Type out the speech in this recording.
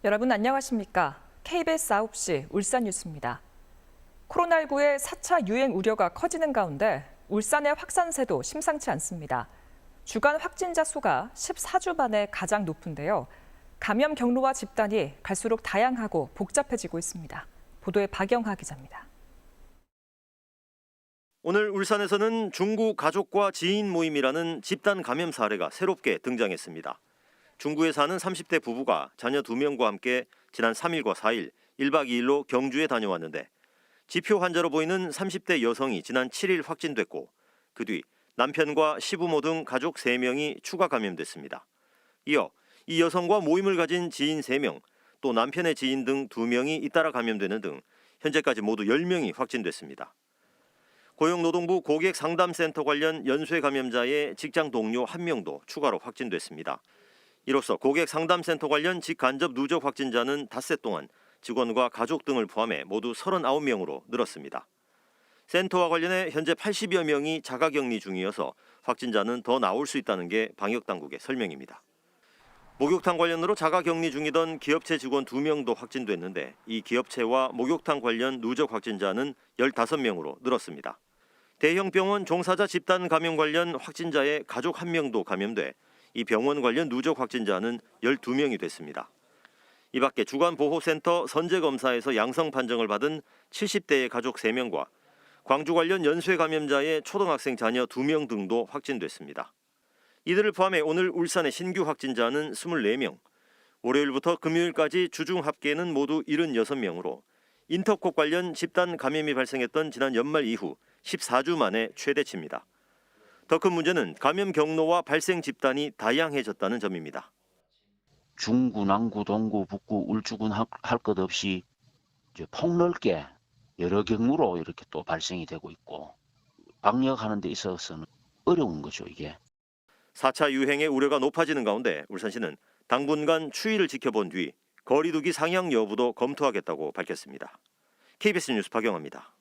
여러분 안녕하십니까? KBS 9시 울산 뉴스입니다. 코로나19의 4차 유행 우려가 커지는 가운데 울산의 확산세도 심상치 않습니다. 주간 확진자 수가 14주 만에 가장 높은데요. 감염 경로와 집단이 갈수록 다양하고 복잡해지고 있습니다. 보도에 박영하 기자입니다. 오늘 울산에서는 중구 가족과 지인 모임이라는 집단 감염 사례가 새롭게 등장했습니다. 중구에 사는 30대 부부가 자녀 2명과 함께 지난 3일과 4일 1박 2일로 경주에 다녀왔는데 지표 환자로 보이는 30대 여성이 지난 7일 확진됐고 그 뒤 남편과 시부모 등 가족 3명이 추가 감염됐습니다. 이어 이 여성과 모임을 가진 지인 3명, 또 남편의 지인 등 2명이 잇따라 감염되는 등 현재까지 모두 10명이 확진됐습니다. 고용노동부 고객상담센터 관련 연쇄 감염자의 직장 동료 1명도 추가로 확진됐습니다. 이로써 고객상담센터 관련 직간접 누적 확진자는 닷새 동안 직원과 가족 등을 포함해 모두 39명으로 늘었습니다. 센터와 관련해 현재 80여 명이 자가격리 중이어서 확진자는 더 나올 수 있다는 게 방역당국의 설명입니다. 목욕탕 관련으로 자가격리 중이던 기업체 직원 2명도 확진됐는데 이 기업체와 목욕탕 관련 누적 확진자는 15명으로 늘었습니다. 대형 병원 종사자 집단 감염 관련 확진자의 가족 1명도 감염돼 이 병원 관련 누적 확진자는 12명이 됐습니다. 이 밖에 주간보호센터 선제검사에서 양성 판정을 받은 70대의 가족 3명과 광주 관련 연쇄 감염자의 초등학생 자녀 2명 등도 확진됐습니다. 이들을 포함해 오늘 울산의 신규 확진자는 24명, 월요일부터 금요일까지 주중 합계는 모두 76명으로 인터콕 관련 집단 감염이 발생했던 지난 연말 이후 14주 만에 최대치입니다. 더 큰 문제는 감염 경로와 발생 집단이 다양해졌다는 점입니다. 중구, 남구, 동구, 북구, 울주군 할 것 없이 이제 폭넓게 여러 경로로 이렇게 또 발생이 되고 있고 방역하는 데 있어서는 어려운 거죠, 이게. 4차 유행의 우려가 높아지는 가운데 울산시는 당분간 추이를 지켜본 뒤 거리 두기 상향 여부도 검토하겠다고 밝혔습니다. KBS 뉴스 박영하입니다.